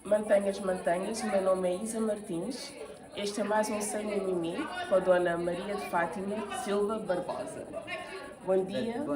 Mantenhas, mantenhas. O meu nome é Isa Martins. Este é mais um Sem Mimimi com a Dona Maria de Fátima Silva Barbosa. Bom dia. Como Bom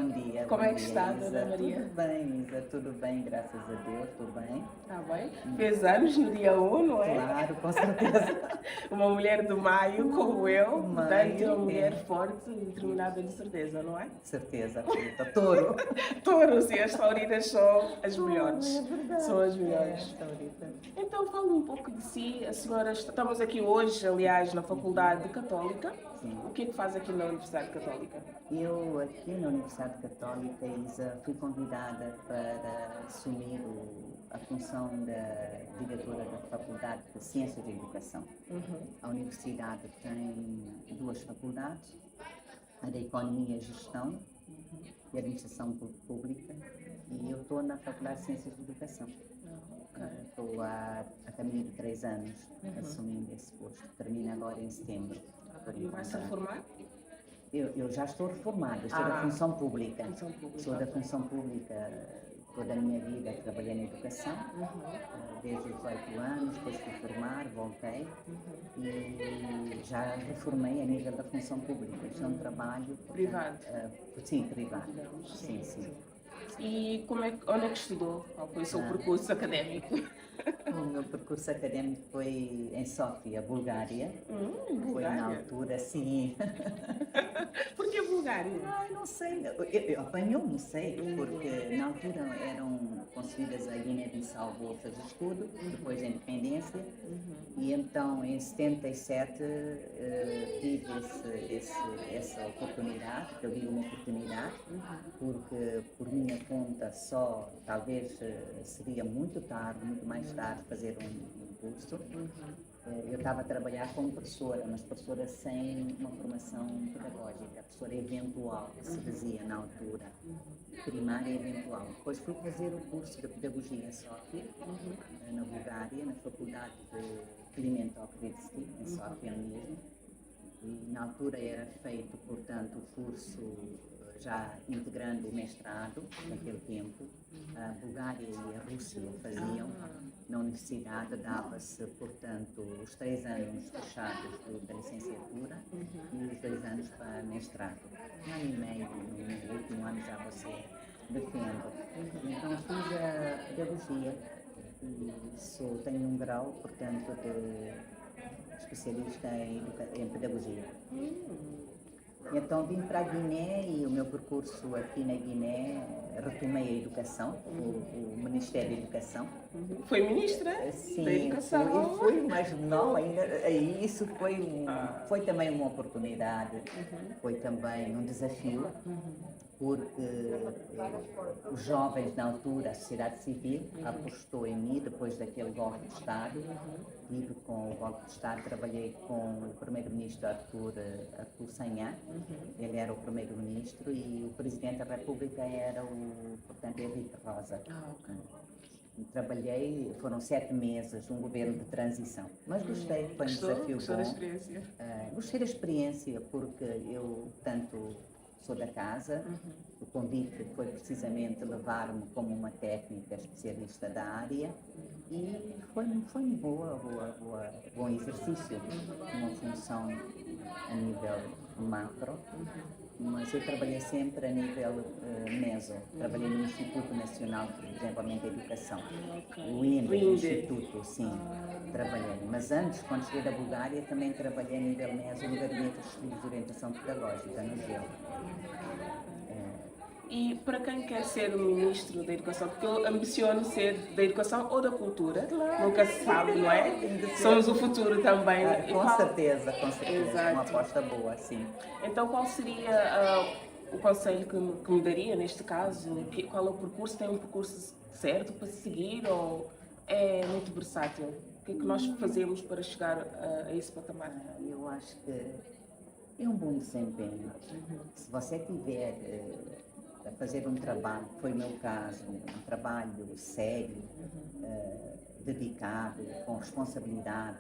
é que dia, está, Isa. Dona Maria? Tudo bem, Isa, tudo bem, graças a Deus, tudo bem. Está bem? Fez anos no dia 1, não é? Claro, com certeza. Uma mulher de maio, como eu, portanto é uma Maio, mulher forte e determinada de certeza, não é? certeza absoluta. Touro. Touros e as taurinas são as melhores. É verdade. São as melhores. Taurita. Então, fale um pouco de si. A senhora, estamos aqui hoje, aliás, na Faculdade Católica. Sim. O que é que faz aqui na Universidade Católica? Eu, aqui na Universidade Católica, Isa, fui convidada para assumir a função da diretora da Faculdade de Ciências da Educação. A universidade tem duas faculdades, a da Economia e Gestão e Administração Pública, e eu estou na Faculdade de Ciências de Educação. Estou há caminho de 3 anos assumindo esse posto. Termina agora em setembro. E vai-se a formar? Eu já estou reformada, sou da função pública. Função pública. Sou da função pública toda a minha vida, trabalhei na educação, desde os 18 anos, depois fui formar, voltei e já reformei a nível da função pública. Isto é um trabalho... portanto, Privado? Sim, privado. Digamos. Sim. E onde é que estudou? Qual foi o seu percurso académico? O meu percurso académico foi em Sófia, Bulgária. Foi na Bulgária? altura, sim. Porquê Bulgária? Ai, não sei, eu apanhou, não sei, porque na altura eram concedidas a Guiné-Bissau bolsas de estudo, depois da independência, e então em 77 tive essa oportunidade, eu digo uma oportunidade, porque por minha conta só, talvez seria muito tarde, muito mais tarde fazer um curso. Eu estava a trabalhar como professora, mas professora sem uma formação pedagógica, professora eventual, que se dizia na altura, primária eventual. Depois fui fazer o curso de Pedagogia Sófia, na Bulgária, na Faculdade de Climento Okritsky, em Sófia mesmo. E na altura era feito, portanto, o curso já integrando o mestrado, naquele tempo. A Bulgária e a Rússia faziam. Na universidade dava-se, portanto, os 3 anos fechados da licenciatura e os 2 anos para mestrado. 1 ano e meio, no último ano já você defende. Então fiz a pedagogia e tenho um grau, portanto, de especialista em pedagogia. Então vim para a Guiné e o meu percurso aqui na Guiné, retomei a educação, o Ministério da Educação. Foi ministra Sim, da Educação? fui, mas não, ainda, isso foi também uma oportunidade, foi também um desafio, porque os jovens na altura, a sociedade civil, apostou em mim depois daquele golpe de Estado. Tive com o golpe de Estado, trabalhei com o primeiro-ministro Artur Sanhã, ele era o primeiro-ministro e o presidente da República era portanto, Henrique Rosa. Trabalhei, foram 7 meses, um governo de transição, mas gostei, foi um desafio Gostou da bom. experiência? Gostei da experiência porque eu tanto sou da casa, o convite foi precisamente levar-me como uma técnica especialista da área e foi um bom exercício, uma função a nível macro, mas eu trabalhei sempre a nível meso. Trabalhei no Instituto Nacional de Desenvolvimento da Educação, o INDE, Instituto, sim, trabalhei. Mas antes, quando cheguei da Bulgária, também trabalhei a nível meso no Gabinete de Estudos de Orientação Pedagógica, no GEO. E para quem quer ser ministro da Educação, porque eu ambiciono ser da Educação ou da Cultura, nunca se sabe, não é? Somos o futuro também. E Com certeza, Exato. uma aposta boa, sim. Então, qual seria o conselho que me daria neste caso? Qual é o percurso? Tem um percurso certo para seguir ou é muito versátil? O que é que nós fazemos para chegar a esse patamar? Eu acho que é um bom desempenho. Se você tiver a fazer um trabalho, que foi o meu caso, um trabalho sério, dedicado, com responsabilidade,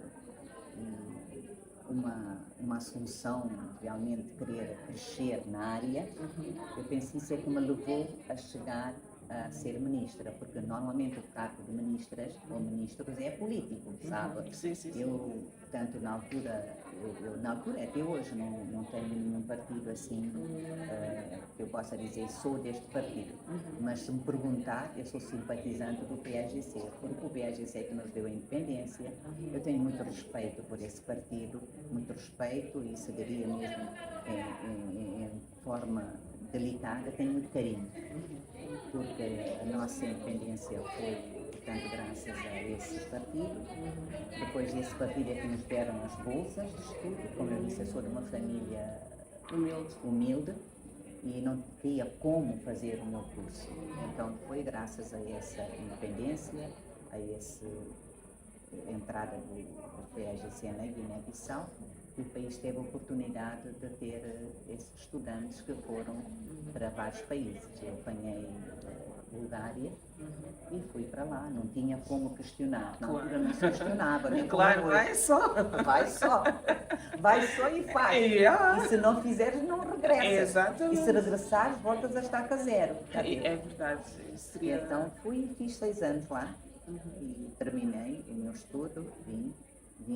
uma solução, realmente querer crescer na área, eu penso que isso é que me levou a chegar a ser ministra, porque normalmente o cargo de ministras ou ministros é político, sabe? Sim, sim, sim. Eu, portanto, na altura, até hoje, não tenho nenhum partido assim que eu possa dizer sou deste partido. Mas se me perguntar, eu sou simpatizante do PAGC, porque o PAGC é que nos deu a independência. Eu tenho muito respeito por esse partido, muito respeito e se diria mesmo em forma delicada, tenho muito carinho, porque a nossa independência foi, portanto, graças a esse partido. Depois desse partido é que nos deram as bolsas de estudo. Como eu disse, eu sou de uma família humilde e não tinha como fazer o meu curso. Então foi graças a essa independência, a essa entrada do PAGC na Guiné-Bissau, que o país teve a oportunidade de ter esses estudantes que foram para vários países. Eu apanhei Bulgária e fui para lá, não tinha como questionar, na altura não se questionava, nem Claro, vai só. Vai só e faz. Yeah. E se não fizeres, não regressas. Exatamente. E se regressares, voltas a estaca zero. É verdade. Seria... Então fui e fiz 6 anos lá e terminei o meu estudo, vim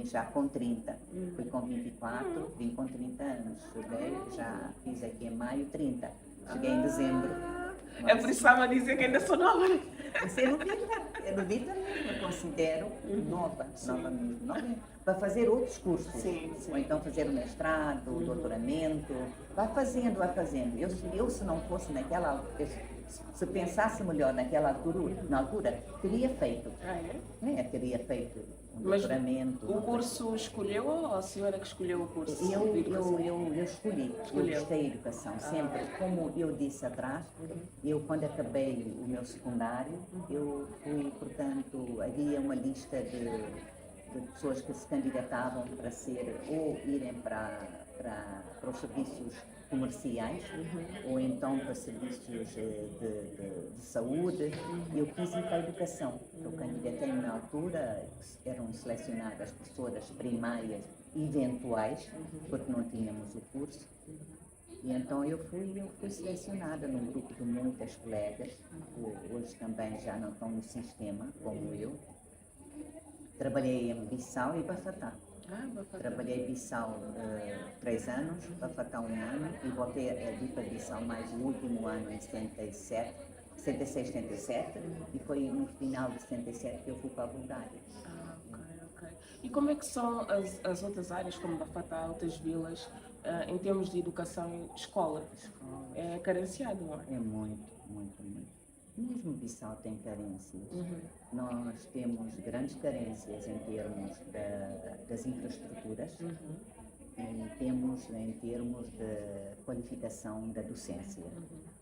já com 30, fui com 24, vim com 30 anos, cheguei, já fiz aqui em maio 30, cheguei em dezembro. É por isso que estava a dizer que ainda sou nova. Você é novita mesmo, eu considero nova mesmo, para fazer outros cursos, Sim. ou então fazer o mestrado, o doutoramento, vai fazendo. Eu se não fosse naquela altura, se pensasse melhor na altura, teria feito. Teria feito um doutoramento. Mas o curso escolheu ou a senhora que escolheu o curso? Eu escolhi. Eu gostei da educação, sempre. Como eu disse atrás, eu quando acabei o meu secundário, eu fui, portanto, havia uma lista de pessoas que se candidatavam para ser, ou irem para os serviços comerciais, ou então para serviços de saúde. Eu quis ir para a educação. Eu candidatei-me na altura, eram selecionadas professoras primárias eventuais, porque não tínhamos o curso. E então eu fui selecionada num grupo de muitas colegas, que hoje também já não estão no sistema, como eu. Trabalhei em Bissau e Bafatá. Trabalhei em Bissau 3 anos, Bafatá 1 ano, e voltei a vir para Bissau mais o último ano em 76, 77, e foi no final de 77 que eu fui para a Bulgária. Ok. E como é que são as outras áreas, como Bafatá, outras vilas, em termos de educação e escola? É carenciado, não é? É muito. Mesmo Bissau tem carências. Nós temos grandes carências em termos das infraestruturas e temos em termos de qualificação da docência.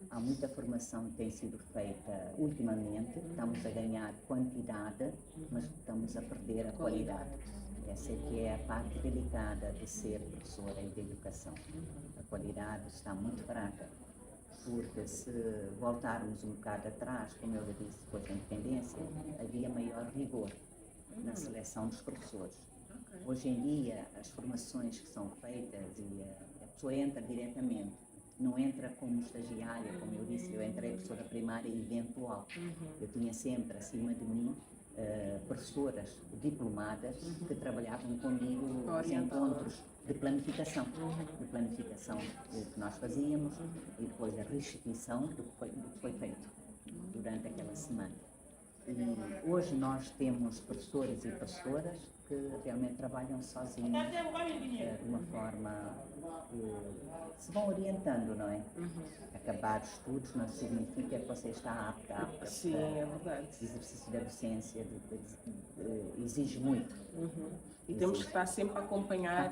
Há muita formação que tem sido feita ultimamente, estamos a ganhar quantidade, mas estamos a perder a qualidade. Essa é que é a parte delicada de ser professora e de educação. A qualidade está muito fraca. Porque se voltarmos um bocado atrás, como eu disse, depois da independência, havia maior rigor na seleção dos professores. Hoje em dia, as formações que são feitas e a pessoa entra diretamente, não entra como estagiária, como eu disse, eu entrei professora primária eventual. Eu tinha sempre acima de mim professoras diplomadas que trabalhavam comigo nos encontros de planificação, o que nós fazíamos e depois a restituição do que foi feito durante aquela semana. E hoje nós temos professores e professoras que realmente trabalham sozinhos de uma forma que se vão orientando, não é? Acabar os estudos não significa que você está apta. Sim, é verdade. O exercício da docência exige muito. E temos que estar sempre a acompanhar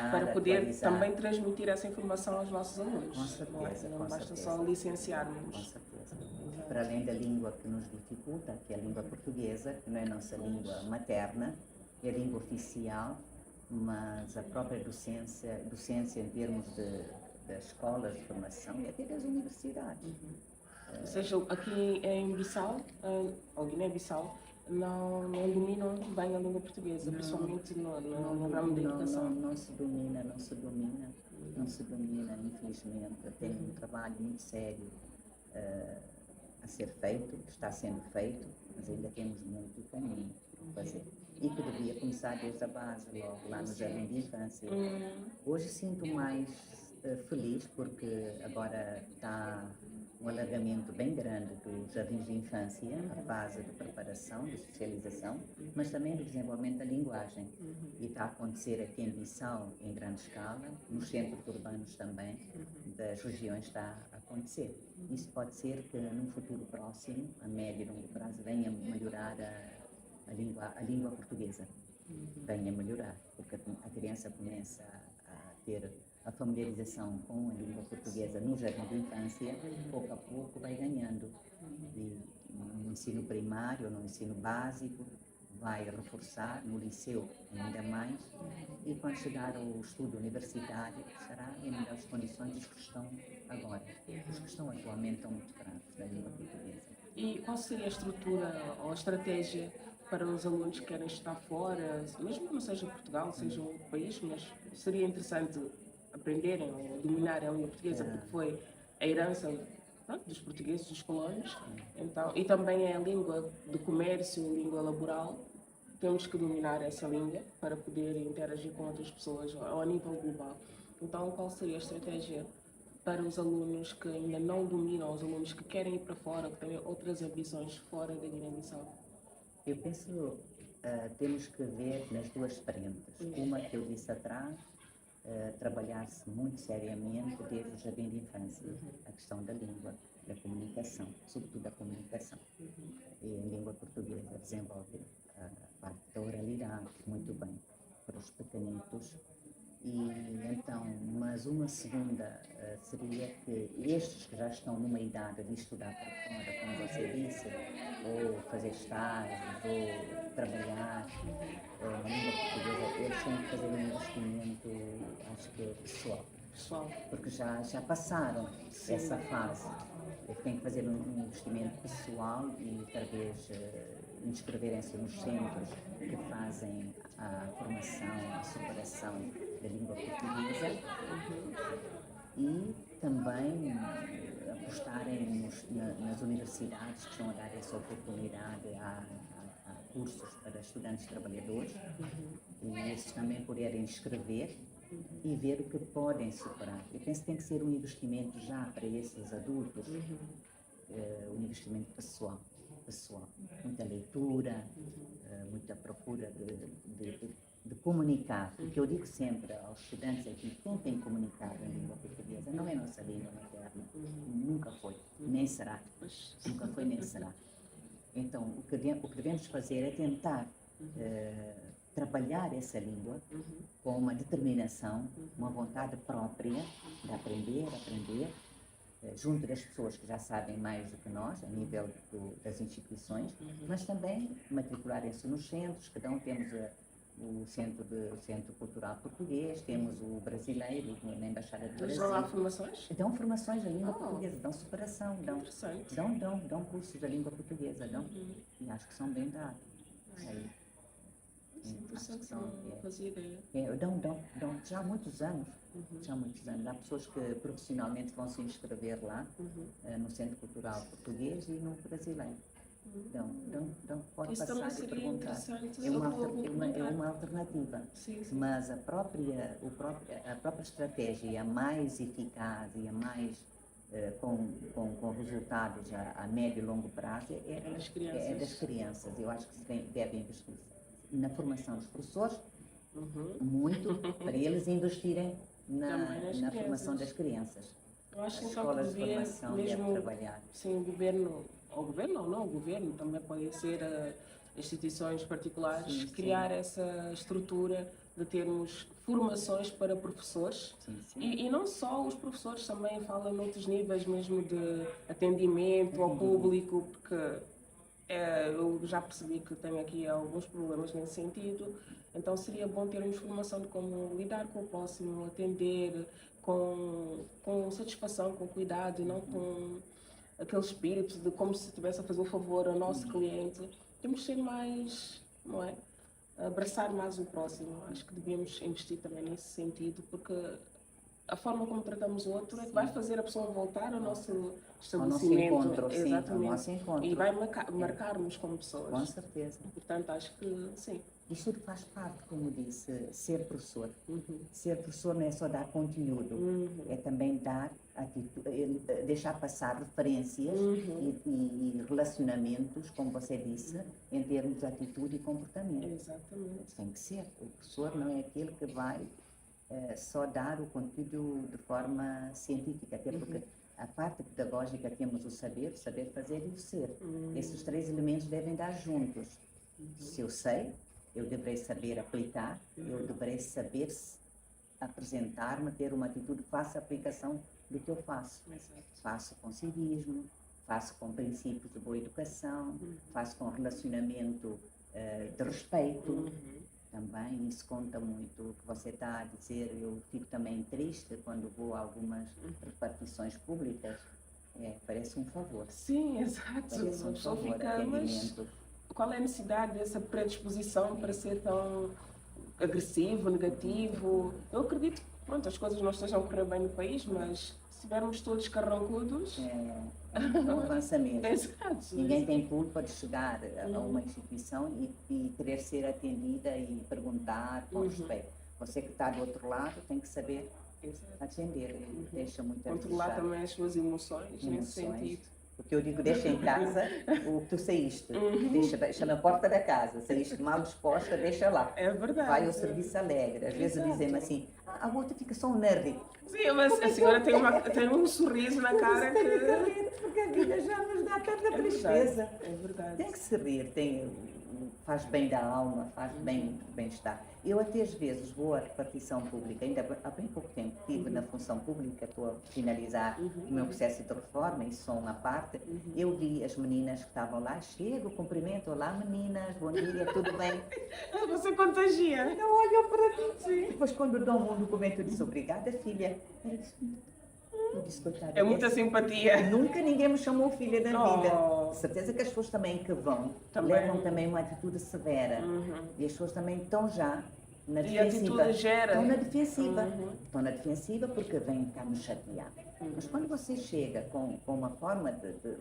para poder atualizar. também transmitir essa informação aos nossos alunos. Com certeza. Não basta só licenciarmos. Com certeza. Para além da língua que nos dificulta, que é a língua portuguesa, que não é a nossa língua materna, é a língua oficial, mas a própria docência em termos das escolas de formação e até das universidades. Ou seja, aqui em Bissau, ou Guiné-Bissau, não dominam bem a língua portuguesa, principalmente no ramo da educação. Não se domina, infelizmente. Tem um trabalho muito sério a ser feito, está sendo feito, mas ainda temos muito caminho por fazer. E que devia começar desde a base, logo lá no jardim de infância. Hoje sinto mais feliz porque agora está um alargamento bem grande dos jardins de infância, a fase de preparação, de socialização, mas também do desenvolvimento da linguagem. E está a acontecer aqui em Bissau em grande escala, nos centros urbanos também, das regiões está a acontecer. Isso pode ser que num futuro próximo, a médio e longo prazo, venha melhorar a língua portuguesa. Venha melhorar, porque a criança começa a ter a familiarização com a língua portuguesa no jardim de infância, pouco a pouco vai ganhando. E no ensino primário, no ensino básico, vai reforçar, no liceu ainda mais, e quando chegar ao estudo universitário, estará em melhores condições dos que estão agora. Os que estão atualmente estão muito fracos da língua portuguesa. E qual seria a estrutura ou a estratégia para os alunos que querem estudar fora, mesmo que não seja Portugal, seja outro país, mas seria interessante aprenderem ou dominarem a língua portuguesa, porque foi a herança, pronto, dos portugueses, dos colonos, então, e também é a língua do comércio, a língua laboral. Temos que dominar essa língua para poder interagir com outras pessoas ao nível global. Então, qual seria a estratégia para os alunos que ainda não dominam, os alunos que querem ir para fora, que têm outras ambições fora da Guiné-Bissau? Eu penso temos que ver nas duas frentes. Uma que eu disse atrás, trabalhar-se muito seriamente desde o jardim de infância, a questão da língua, da comunicação, sobretudo da comunicação. E em língua portuguesa desenvolve a parte da oralidade muito bem para os pequenitos. E então, mas uma segunda seria que estes que já estão numa idade de estudar para fora, como você disse, ou fazer estágios, ou trabalhar na língua portuguesa, eles têm que fazer um investimento, acho que pessoal, porque já passaram essa fase. Eles têm que fazer um investimento pessoal e talvez inscreverem-se nos centros que fazem a formação, a superação da língua portuguesa e também apostarem nas universidades que estão a dar essa oportunidade a cursos para estudantes trabalhadores e esses também poderem inscrever e ver o que podem superar. Eu penso que tem que ser um investimento já para esses adultos, um investimento pessoal, muita leitura, muita procura de comunicar. O que eu digo sempre aos estudantes é que tentem comunicar em língua portuguesa, não é nossa língua materna, nunca foi, nem será, nunca foi nem será. Então, o que devemos fazer é tentar trabalhar essa língua com uma determinação, uma vontade própria de aprender, junto das pessoas que já sabem mais do que nós, a nível das instituições, mas também matricularem-se nos centros, cada um temos o Centro Cultural Português, temos o brasileiro, na Embaixada do Brasil. Dão lá formações? Dão formações da língua portuguesa, dão superação, dão cursos da língua portuguesa, e acho que são bem dados. Interessante, não fazia ideia. Dão já há muitos anos. Há pessoas que profissionalmente vão se inscrever lá, no Centro Cultural Português e no brasileiro. Pode Isso passar e perguntar. É uma alternativa. Sim. Mas a própria estratégia, a mais eficaz e a mais com resultados a médio e longo prazo é das crianças. Eu acho que se deve investir na formação dos professores, muito, para eles investirem na formação das crianças. Eu acho que as escolas de formação devem trabalhar. Sim, o governo também podem ser instituições particulares, criar essa estrutura de termos formações para professores. E não só os professores, também falam noutros níveis mesmo de atendimento ao público, porque eu já percebi que tenho aqui alguns problemas nesse sentido, então seria bom termos formação de como lidar com o próximo, atender com satisfação, com cuidado e não com aquele espírito de como se estivesse a fazer um favor ao nosso cliente. Temos que ser mais, não é? Abraçar mais o próximo. Acho que devíamos investir também nesse sentido, porque a forma como tratamos o outro é que Sim. vai fazer a pessoa voltar ao nosso Ao nosso estabelecimento. encontro, sim, ao Exatamente. nosso encontro. E vai marcar-nos como pessoas. Com certeza. Portanto, acho que sim. Isto tudo faz parte, como disse, ser professor. Uhum. Ser professor não é só dar conteúdo, é também dar deixar passar referências e relacionamentos, como você disse, em termos de atitude e comportamento. Exatamente. Tem que ser. O professor não é aquele que vai só dar o conteúdo de forma científica, até porque a parte pedagógica temos o saber fazer e o ser. Esses três elementos devem dar juntos. Se eu sei, eu deverei saber aplicar, eu deverei saber apresentar-me, ter uma atitude, faço a aplicação do que eu faço. Exato. Faço com civismo, faço com princípios de boa educação, faço com relacionamento de respeito. Também isso conta muito o que você está a dizer. Eu fico também triste quando vou a algumas repartições públicas. Parece um favor. Sim, exato. Parece A um pessoa favor, fica, mas atendimento. qual é a necessidade dessa predisposição para ser tão agressivo, negativo? Eu acredito que, pronto, as coisas não estejam a correr bem no país, mas se estivermos todos carrancudos... Não avança mesmo. Exato. Ninguém tem culpa de chegar a uma instituição e querer ser atendida e perguntar com respeito. Você que está do outro lado tem que saber atender. Deixa muito a Controlar desejar. também as suas emoções nesse sentido. Porque eu digo, deixa em casa o que tu saíste, deixa na porta da casa, saíste mal disposta, deixa lá. É verdade. Vai ao serviço alegre. Às vezes dizem-me assim, a outra fica só um nerd. Sim, mas a senhora tem um sorriso na cara que... Porque a vida já nos dá tanta tristeza. É verdade. Tem que se rir, faz bem da alma, faz bem-estar. Eu até às vezes vou à repartição pública, ainda há bem pouco tempo estive na função pública, estou a finalizar o meu processo de reforma, isso só uma parte. Eu vi as meninas que estavam lá, chego, cumprimento, olá meninas, bom dia, tudo bem? Você contagia. Então olham para mim. Sim. Depois quando dão um documento eu disse, obrigada filha. Eu disse, coitada, é muita simpatia. Nunca ninguém me chamou filha da vida. De certeza que as pessoas também que vão, levam também uma atitude severa. E as pessoas também estão já na defensiva. Estão na defensiva. Estão na defensiva porque vêm cá nos chatear. Mas quando você chega com uma forma de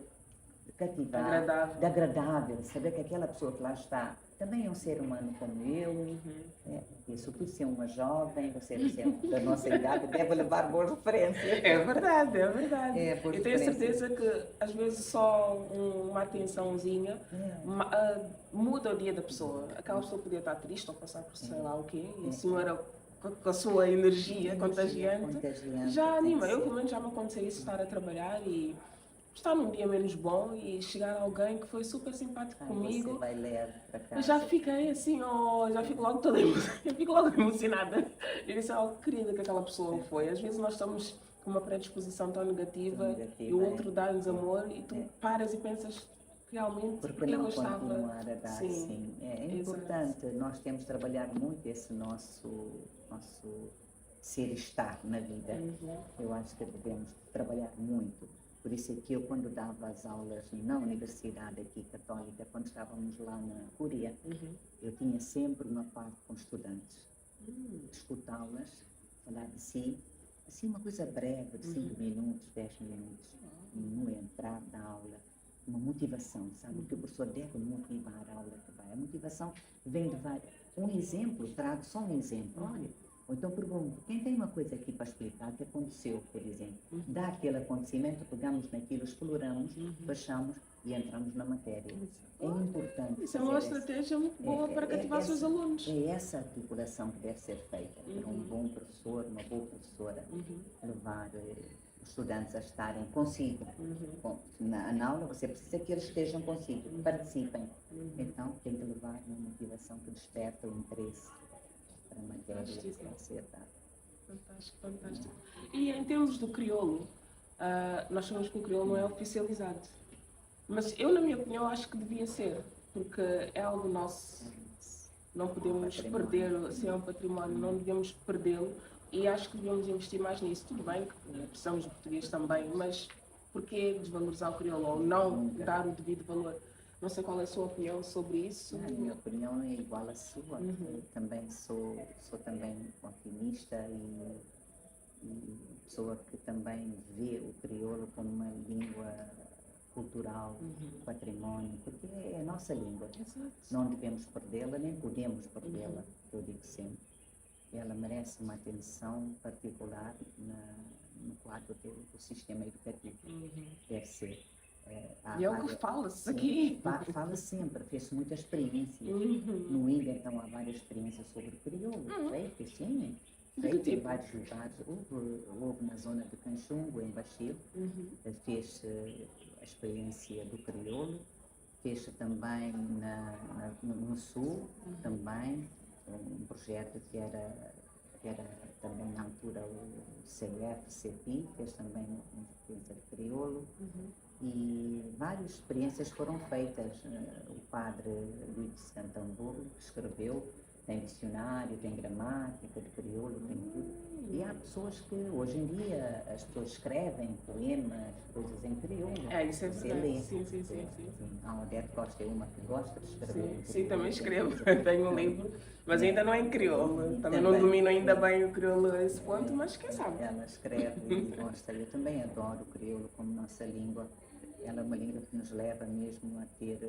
cativar, de agradável, saber que aquela pessoa que lá está também é um ser humano como eu, e sobretudo ser uma jovem, você da nossa idade, deve levar boas referências. É verdade, é verdade. Eu tenho certeza que às vezes só uma atençãozinha muda o dia da pessoa. Aquela pessoa podia estar triste ou passar por sei lá o quê, e a senhora com a sua energia contagiante já anima. Eu pelo menos já me aconteceu isso, estar a trabalhar e estar num dia menos bom e chegar alguém que foi super simpático comigo. Você vai ler para casa. Já fiquei assim, já fico logo toda eu fico logo emocionada. Eu disse, querida que aquela pessoa foi. Às vezes nós estamos com uma predisposição tão negativa e o outro dá-nos amor e tu paras e pensas realmente porque não continuar a dar, sim. É importante, nós temos de trabalhar muito esse nosso ser e estar na vida. Eu acho que devemos trabalhar muito. Por isso é que eu, quando dava as aulas na universidade aqui católica, quando estávamos lá na Cúria, eu tinha sempre uma parte com estudantes. Escutá-las, falar de si, assim uma coisa breve, de 5 minutos, 10 minutos, no entrar da aula. Uma motivação, sabe? Que o professor deve motivar a aula que vai. A motivação vem de vários. Um exemplo, trago só um exemplo. Olha, ou então pergunto, quem tem uma coisa aqui para explicar, o que aconteceu, por exemplo? Dá aquele acontecimento, pegamos naquilo, exploramos, baixamos e entramos na matéria. É importante. Isso é uma estratégia muito boa para cativar os seus alunos. É essa articulação que deve ser feita para um bom professor, uma boa professora, levar os estudantes a estarem consigo. Na aula você precisa que eles estejam consigo, participem. Então tem que levar uma motivação que desperta o interesse para a matéria que vai ser dada. Fantástico, fantástico. E em termos do crioulo, nós sabemos que o crioulo não é oficializado. Mas eu, na minha opinião, acho que devia ser, porque é algo nosso. Não podemos perder, assim, é um património, não devemos perdê-lo. E acho que devíamos investir mais nisso. Tudo bem que precisamos de português também, mas por que desvalorizar o crioulo ou não dar o devido valor? Não sei qual é a sua opinião sobre isso. A minha opinião é igual à sua. Eu também sou também otimista e e pessoa que também vê o crioulo como uma língua cultural, património, porque é a nossa língua. Exato. Não devemos perdê-la, nem podemos perdê-la, eu digo sempre. Ela merece uma atenção particular no quadro do sistema educativo. Deve ser. E é o que fala-se aqui. Fala sempre, fez-se muitas experiências. No INDA, então, há várias experiências sobre o crioulo, feitas, sim. Feito em vários lugares. Houve na zona de Canchungo, em Bachil, fez-se a experiência do crioulo, fez-se também no Sul, também, um projeto que era também na altura o CFCPI, fez também uma experiência de crioulo, e várias experiências foram feitas. O padre Luís de Santamburgo escreveu, tem dicionário, tem gramática de crioulo, tem tudo. E há pessoas que hoje em dia as pessoas escrevem poemas, coisas em crioulo. Isso é você verdade. lê. Sim. A Odete Costa é uma que gosta de escrever. Sim, também escrevo. Tenho um livro, mas ainda não é em crioulo. Também não domino ainda bem o crioulo a esse ponto, mas quem sabe. Ela escreve e gosta. Eu também adoro o crioulo como nossa língua. Ela é uma língua que nos leva mesmo a ter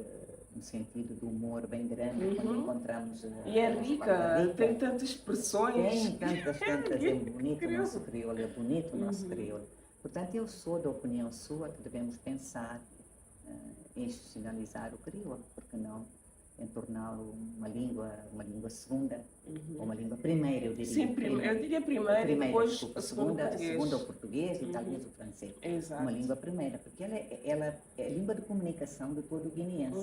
um sentido de humor bem grande quando encontramos. E é rica, tem tantas expressões. Tem tantas, é bonito o nosso crioulo, é bonito o nosso crioulo. Portanto, eu sou da opinião sua que devemos pensar em institucionalizar o crioulo, porque não em torná-lo uma língua segunda, ou uma língua primeira, eu diria. Sim, eu diria primeira e depois desculpa, a segunda o português e talvez o francês. Exato. Uma língua primeira, porque ela é a língua de comunicação de todo o guineense.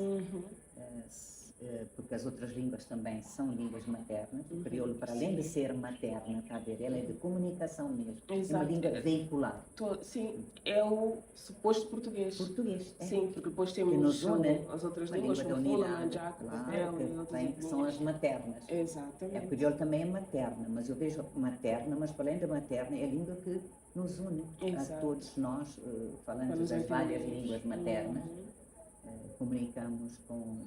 Porque as outras línguas também são línguas maternas. O crioulo, para além de ser materna, está a ver, ela é de comunicação mesmo. Exato. É uma língua veicular. Sim, é o suposto português. Português, é. Sim, porque depois Que temos nos une, as outras uma línguas, língua como da Fula, unidade, Manjaco, claro, Papel e outras que são as maternas. Exatamente. O crioulo também é materna, mas eu vejo materna, mas para além da materna, é a língua que nos une a todos nós, falantes das várias línguas maternas, comunicamos com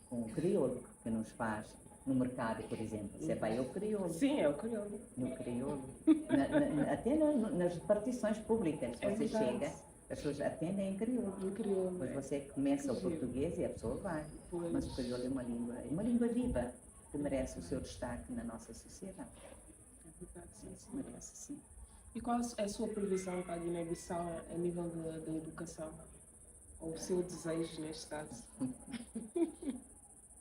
o crioulo, que nos faz no mercado, por exemplo. Você vai ao crioulo. Sim, é o crioulo. No crioulo. Até nas repartições públicas, você chega, as pessoas atendem em crioulo. Depois você começa o português e a pessoa vai. Mas o crioulo é uma língua viva, que merece o seu destaque na nossa sociedade. É verdade, sim. Merece, sim. E qual é a sua previsão para a Guiné-Bissau a nível da educação? Ou o seu desejo, neste caso?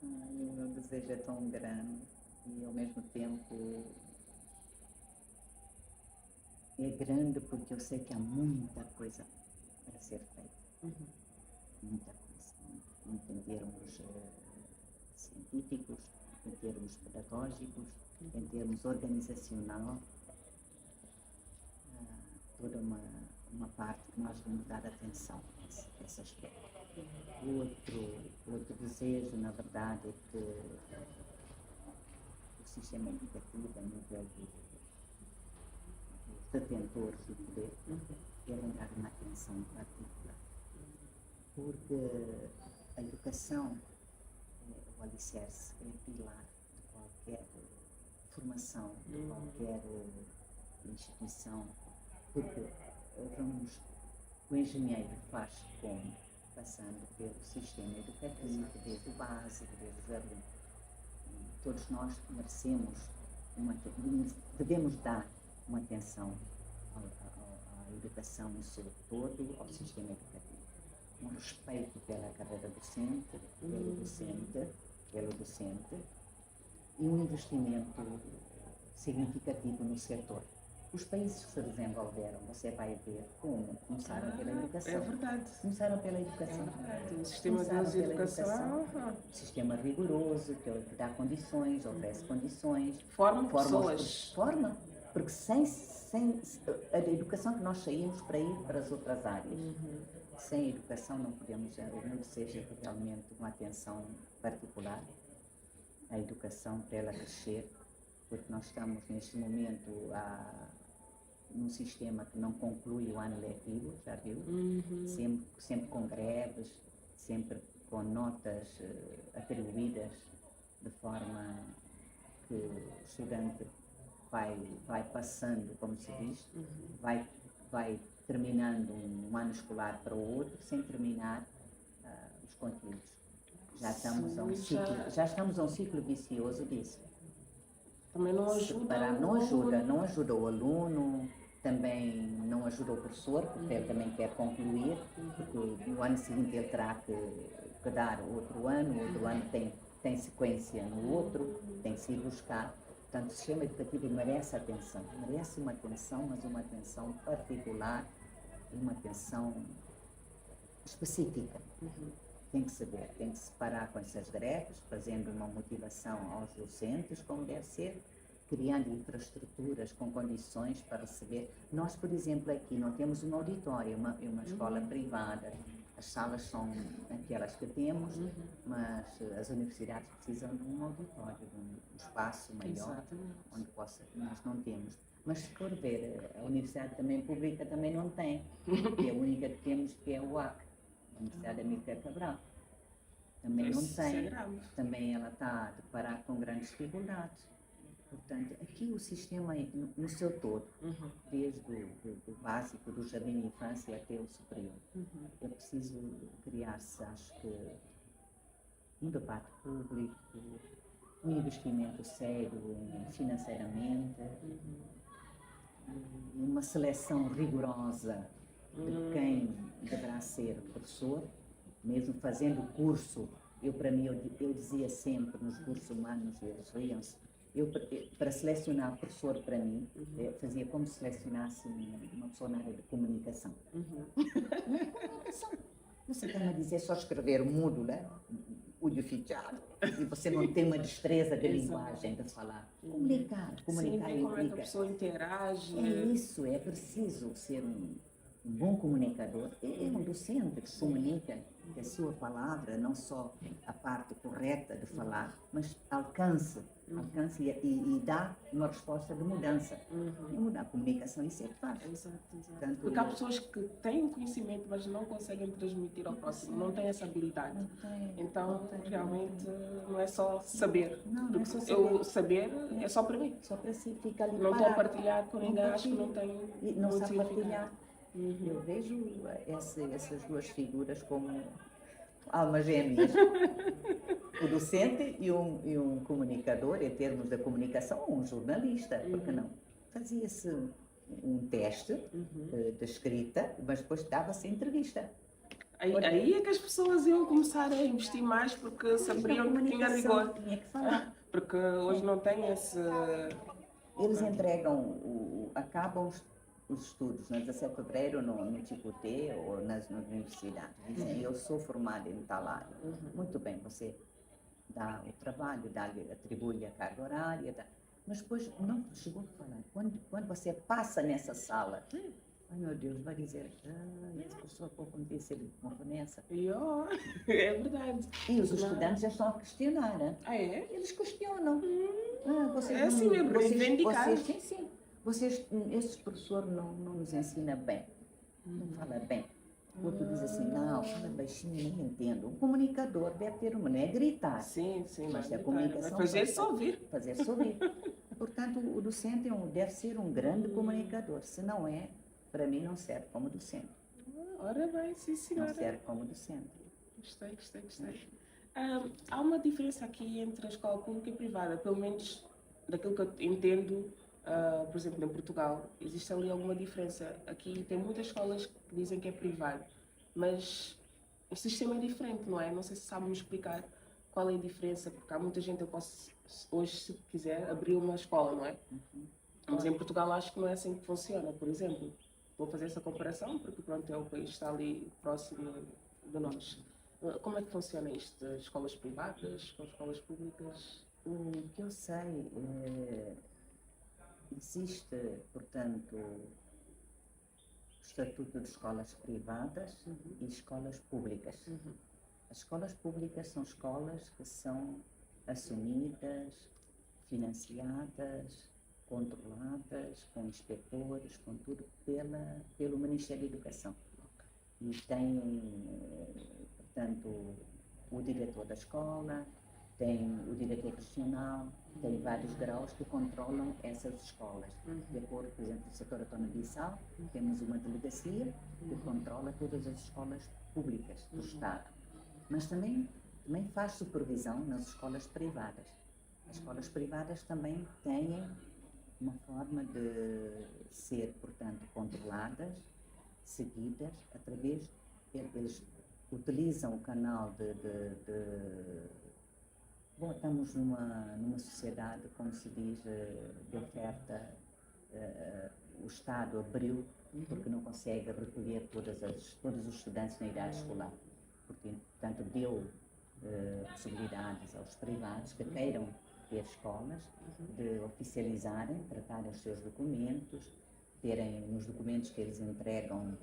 O meu desejo é tão grande e, ao mesmo tempo, é grande porque eu sei que há muita coisa para ser feita. Muita coisa. Em termos científicos, em termos pedagógicos, em termos organizacional. Toda uma parte que nós vamos dar atenção a esse aspecto. Outro desejo, na verdade, é que o sistema educativo, a nível dos detentores do poder, devem dar uma atenção particular. Porque a educação é o alicerce, é o pilar de qualquer formação, de qualquer instituição. Porque o engenheiro faz como? Passando pelo sistema educativo, desde o básico, desde o jardim. E todos nós devemos dar uma atenção à educação no seu todo, ao sistema educativo. Um respeito pela carreira docente, pelo docente, e um investimento significativo no setor. Os países que se desenvolveram, você vai ver como começaram pela educação. É verdade. Começaram pela educação. É verdade. O sistema de educação. Sistema rigoroso, que dá condições, oferece condições. Forma pessoas. Forma. Porque sem a educação que nós saímos para ir para as outras áreas. Sem educação não podemos, o meu desejo é realmente uma atenção particular à educação para ela crescer, porque nós estamos neste momento num sistema que não conclui o ano letivo, já viu? Sempre com greves, sempre com notas atribuídas de forma que o estudante vai passando, como se diz, vai terminando um ano escolar para o outro, sem terminar os conteúdos. Já estamos a um ciclo vicioso disso. Também não ajuda. Não ajuda o aluno, também não ajuda o professor, porque ele também quer concluir, porque no ano seguinte ele terá que dar outro ano, o outro ano tem sequência no outro, tem que se ir buscar. Portanto, o sistema educativo merece uma atenção, mas uma atenção particular e uma atenção específica. Tem que saber, tem que se parar com essas greves, fazendo uma motivação aos docentes, como deve ser, criando infraestruturas com condições para receber. Nós, por exemplo, aqui não temos um auditório, uma escola privada. As salas são aquelas que temos, mas as universidades precisam de um auditório, de um espaço maior, onde nós não temos. Mas se for ver, a universidade também pública também não tem, porque a única que temos que é o UAC, a Universidade Amílcar Cabral. Também não tem, também ela está a deparar com grandes dificuldades. Portanto, aqui o sistema no seu todo, desde o básico, do jardim de infância até o superior, é preciso criar-se, acho que, um debate público, um investimento sério financeiramente, uma seleção rigorosa de quem deverá ser professor, mesmo fazendo o curso. Para mim, eu dizia sempre nos cursos humanos, eles riam-se, para selecionar professor, para mim, fazia como se selecionasse uma pessoa na área de comunicação. Você está a dizer só escrever o módulo, o fichado, e você não tem uma destreza de linguagem, de falar. Comunicar Sim, como implica. é que a pessoa interage. É isso, é preciso ser um bom comunicador. É um docente que comunica, que a sua palavra, não só a parte correta de falar, mas alcance e dá uma resposta de mudança. E mudar a comunicação, isso é que faz. Exato. Portanto, porque há pessoas que têm conhecimento, mas não conseguem transmitir ao próximo, não têm essa habilidade. Então, realmente, não é só saber. Não é só saber. Eu saber é só para mim. Só para si, fica ali Não estou a parado. partilhar com ninguém, acho que não tem Não muito sabe partilhar. significado. Eu vejo essas duas figuras como almas gêmeas. O docente e um comunicador, em termos da comunicação, um jornalista, porque não? Fazia-se um teste de escrita, mas depois dava-se entrevista. Aí é que as pessoas iam começar a investir mais porque sabiam que tinha rigor. Tinha que falar. Porque hoje não tem esse... Eles acabam os estudos no 17 de fevereiro no Chicoté ou nas universidades. Dizem, eu sou formada em tal área. Muito bem, você dá o trabalho, atribui-lhe a carga horária, mas depois não chegou a falar. Quando você passa nessa sala, ai meu Deus, vai dizer, essa pessoa pouco me disse, ele morreu nessa. É verdade. E os estudantes já estão a questionar, né? Ah, é? Eles questionam. É assim mesmo, reivindicar. Sim. Esse professor não nos ensina bem, não fala bem. O outro diz assim, não, fala baixinho, não entendo. O comunicador deve ter não é gritar. Sim, mas a comunicação... Fazer-se ouvir. Fazer-se ouvir. Portanto, o docente deve ser um grande comunicador. Se não é, para mim não serve como docente. Ora bem, sim senhora. Não serve como docente. Gostei. Há uma diferença aqui entre a escola pública e privada, pelo menos daquilo que eu entendo. Por exemplo, em Portugal, existe ali alguma diferença. Aqui tem muitas escolas que dizem que é privado, mas o sistema é diferente, não é? Não sei se sabe me explicar qual é a diferença, porque há muita gente, eu posso hoje, se quiser, abrir uma escola, não é? Mas em Portugal acho que não é assim que funciona, por exemplo. Vou fazer essa comparação, porque pronto, é o país que está ali próximo de nós. Como é que funciona isto? As escolas privadas com as escolas públicas? O que eu sei... Existe, portanto, o Estatuto de Escolas Privadas e Escolas Públicas. As escolas públicas são escolas que são assumidas, financiadas, controladas, com inspectores, com tudo, pelo Ministério da Educação. E tem, portanto, o diretor da escola, tem o diretor regional, tem vários graus que controlam essas escolas. De acordo, por exemplo, no setor autónomo de Bissau, temos uma delegacia que controla todas as escolas públicas do Estado. Mas também faz supervisão nas escolas privadas. As escolas privadas também têm uma forma de ser, portanto, controladas, seguidas, através, eles utilizam o canal Bom, estamos numa sociedade, como se diz, de oferta, o Estado abriu, porque não consegue recolher todos os estudantes na idade escolar. Portanto, deu possibilidades aos privados que queiram ter escolas de oficializarem, tratarem os seus documentos, terem nos documentos que eles entregam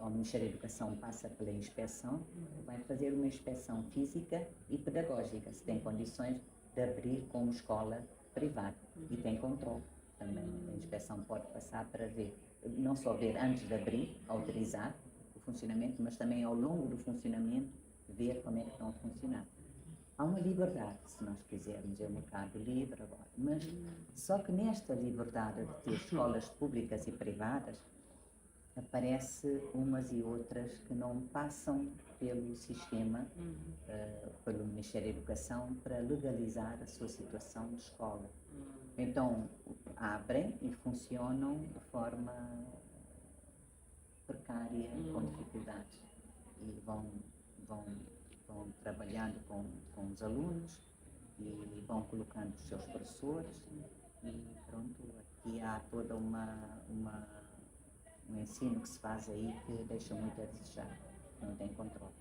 ao Ministério da Educação, passa pela inspeção, vai fazer uma inspeção física e pedagógica, se tem condições de abrir como escola privada, e tem controle também. A inspeção pode passar para ver, não só ver antes de abrir, autorizar o funcionamento, mas também ao longo do funcionamento, ver como é que estão a funcionar. Há uma liberdade, se nós quisermos, é um mercado livre agora, mas só que nesta liberdade de ter escolas públicas e privadas, aparece umas e outras que não passam pelo sistema, pelo Ministério da Educação, para legalizar a sua situação de escola. Então, abrem e funcionam de forma precária, com dificuldades, e vão trabalhando com os alunos e vão colocando os seus professores, e pronto, aqui há toda um ensino que se faz aí que deixa muito a desejar, não tem controle.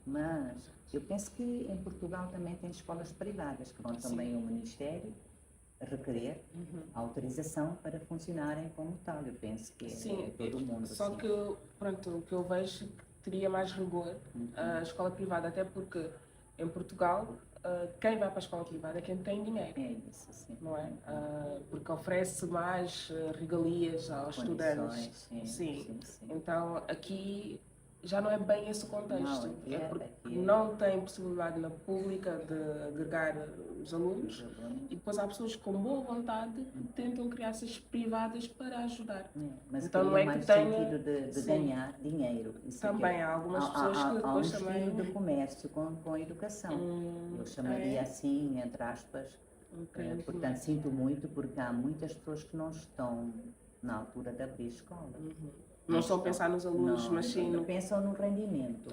Mas eu penso que em Portugal também tem escolas privadas que vão também ao Ministério requerer autorização para funcionarem como tal. Eu penso que é todo mundo. Só assim. que, pronto, o que eu vejo que teria mais rigor a escola privada, até porque em Portugal quem vai para a escola privada é quem tem dinheiro. É isso, sim. Não é? Porque oferece mais regalias aos estudantes. Sim. Então aqui já não é bem esse o contexto. Não, é porque não tem possibilidade na pública de agregar os alunos, e depois há pessoas com boa vontade que tentam criar essas privadas para ajudar. Mas então não é mais que tenha sentido de ganhar dinheiro. Isso também há algumas pessoas que depois também... Há um de comércio com a educação. Eu chamaria assim, entre aspas. Portanto, sinto muito, porque há muitas pessoas que não estão na altura de abrir escola. Não estão a pensar nos alunos, mas sim... Não pensam no rendimento.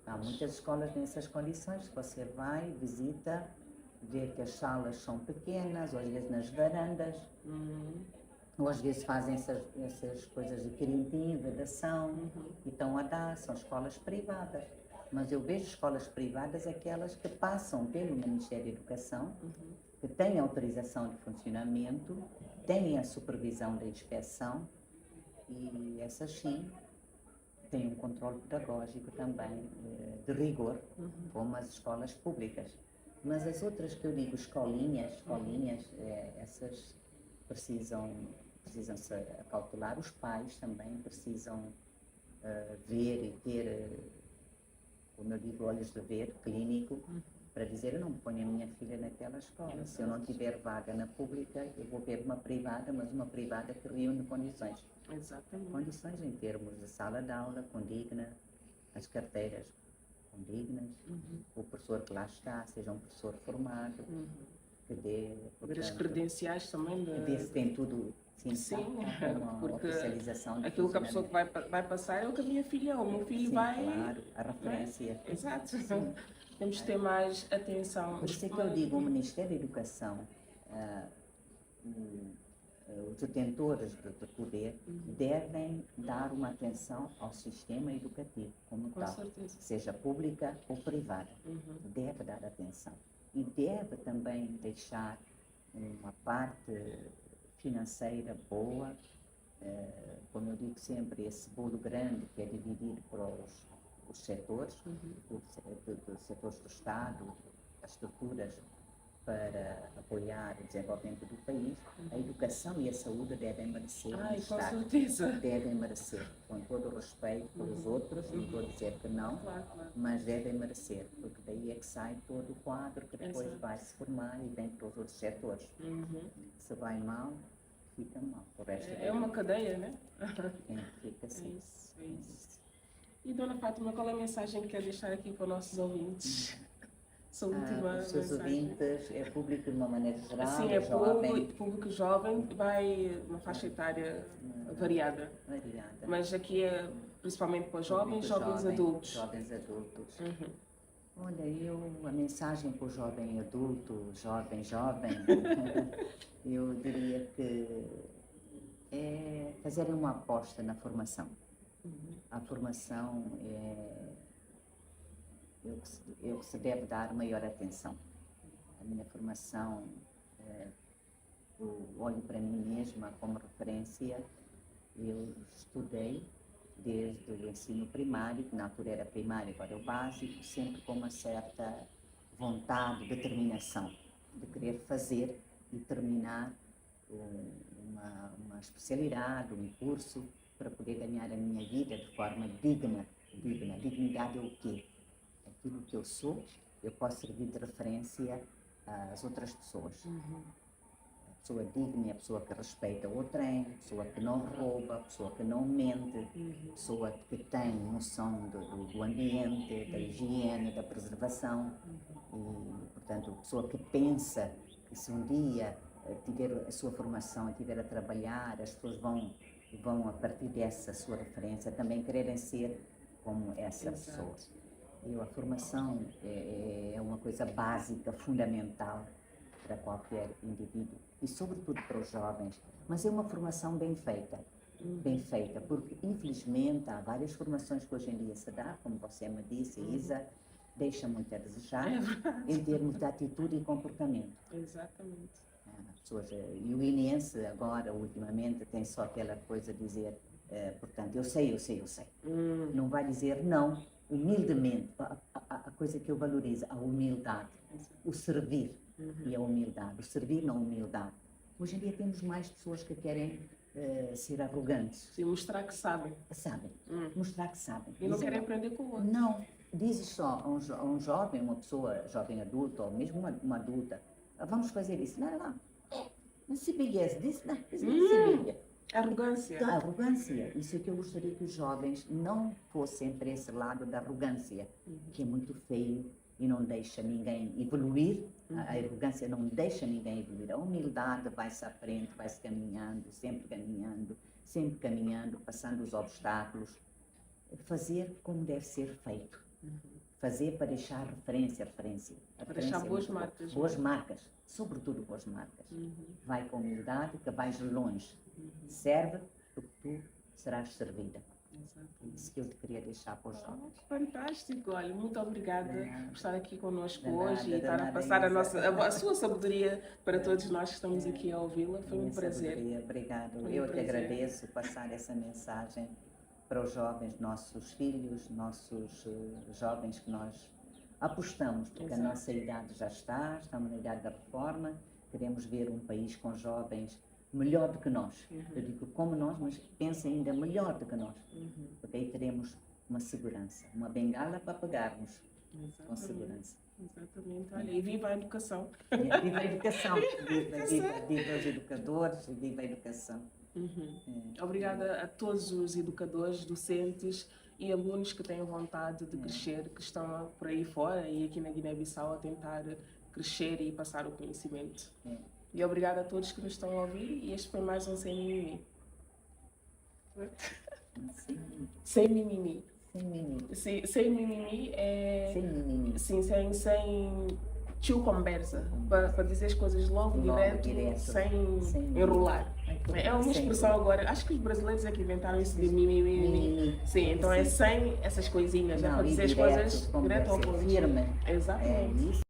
Há muitas escolas nessas condições, que você vai, visita, vê que as salas são pequenas, ou às vezes nas varandas, ou às vezes fazem essas coisas de querentim, vedação, e estão a dar, são escolas privadas. Mas eu vejo escolas privadas aquelas que passam pelo Ministério da Educação, que têm autorização de funcionamento, têm a supervisão da inspeção, e essas sim têm um controle pedagógico também, de rigor, como as escolas públicas. Mas as outras que eu digo, escolinhas, essas precisam-se acautelar. Os pais também precisam ver e ter, como eu digo, olhos de ver, clínico, para dizer: eu não ponho a minha filha naquela escola. Se eu não tiver vaga na pública, eu vou ver uma privada, mas uma privada que reúne condições. Exatamente. Condições em termos de sala de aula condigna, as carteiras condignas, o professor que lá está, seja um professor formado, que dê... Ver as credenciais também. Ver se tem tudo... Sim, porque oficialização aquilo que a pessoa que vai passar é o que a minha filha ou o meu filho vai... Claro, a referência. Exato. Temos de ter mais atenção. Por isso é que eu digo, o Ministério da Educação, os detentores de poder devem dar uma atenção ao sistema educativo como tal, seja pública ou privada. Deve dar atenção. E deve também deixar uma parte financeira boa, como eu digo sempre, esse bolo grande que é dividido para os setores, dos setores do Estado, as estruturas para a apoiar o desenvolvimento do país, a educação e a saúde devem merecer um Ai, com destaque. certeza. Devem merecer, com todo o respeito pelos outros, não vou dizer que não, Claro, claro. mas devem merecer, porque daí é que sai todo o quadro que depois Exato. vai se formar e vem para os outros setores. Se vai mal, fica mal. O resto É uma cadeia, né? fica É assim. isso, é isso. E Dona Fátima, qual é a mensagem que quer deixar aqui para os nossos ouvintes? Sua última Os seus mensagem. ouvintes, é público de uma maneira geral, Sim, é jovem, público jovem, vai uma faixa etária variada. variada. Mas aqui é principalmente para jovens, Público jovens jovem, adultos. Jovens adultos. Uhum. Olha, a mensagem para o jovem adulto, jovem, eu diria que é fazerem uma aposta na formação. A formação é o que se deve dar maior atenção. A minha formação, eu olho para mim mesma como referência, eu estudei desde o ensino primário, que na altura era primário, agora é o básico, sempre com uma certa vontade, determinação de querer fazer e terminar uma especialidade, um curso, para poder ganhar a minha vida de forma digna. Dignidade é o quê? Aquilo que eu sou, eu posso servir de referência às outras pessoas. A pessoa digna é a pessoa que respeita o trem, a pessoa que não rouba, a pessoa que não mente, a pessoa que tem noção do ambiente, da higiene, da preservação. E, portanto, a pessoa que pensa que se um dia tiver a sua formação e estiver a trabalhar, as pessoas vão a partir dessa sua referência também quererem ser como essa pessoa. A formação é uma coisa básica, fundamental para qualquer indivíduo e sobretudo para os jovens, mas é uma formação bem feita, porque infelizmente há várias formações que hoje em dia se dá, como você me disse, Isa, deixa muito a desejar em termos de atitude e comportamento. Exatamente. E o inense agora, ultimamente, tem só aquela coisa de dizer, portanto, eu sei. Não vai dizer não, humildemente. A coisa que eu valorizo, a humildade, o servir e a humildade. O servir na humildade. Hoje em dia temos mais pessoas que querem ser arrogantes. Sim, mostrar que sabem. Mostrar que sabem. E não querem aprender com o outro. Não, dizes só a um jovem, uma pessoa jovem adulta, ou mesmo uma adulta, vamos fazer isso. Não. Não se bigas disso, não se biga. Arrogância. A arrogância. Isso é que eu gostaria que os jovens não fossem para esse lado da arrogância, que é muito feio e não deixa ninguém evoluir. A arrogância não deixa ninguém evoluir. A humildade vai-se à frente, vai-se sempre caminhando, passando os obstáculos. Fazer como deve ser feito. Fazer para deixar referência. Para deixar boas marcas. Boas marcas, sobretudo boas marcas. Vai com humildade que vais longe. Serve porque tu serás servida. É isso que eu te queria deixar para os jovens. Fantástico, olha, muito obrigada por estar aqui conosco De nada, hoje e de estar a nada, passar Isa. a sua sabedoria para todos nós que estamos aqui a ouvi-la. Foi um Minha prazer. sabedoria, obrigado. Foi um Eu te prazer. agradeço passar essa mensagem para os jovens, nossos filhos, nossos jovens que nós apostamos, porque Exato. a nossa idade já estamos na idade da reforma, queremos ver um país com jovens melhor do que nós. Eu digo como nós, mas pensem ainda melhor do que nós, porque aí teremos uma segurança, uma bengala para pegarmos com segurança. Exatamente, olha, e viva a educação. Viva a educação, viva os educadores, viva a educação. Obrigada a todos os educadores, docentes e alunos que têm vontade de crescer, que estão por aí fora e aqui na Guiné-Bissau a tentar crescer e passar o conhecimento. E obrigada a todos que nos estão a ouvir e este foi mais um Sem Mimimi. Sem Mimimi. Sim, sem mimimi é... Sem mimimi. Sim, sem tio conversa, para dizer as coisas logo, direto, sem enrolar. É uma expressão agora, acho que os brasileiros é que inventaram isso de mimimi. Sim, então é sem essas coisinhas, é para dizer as coisas direto ao ponto. Firme. Exatamente. É isso.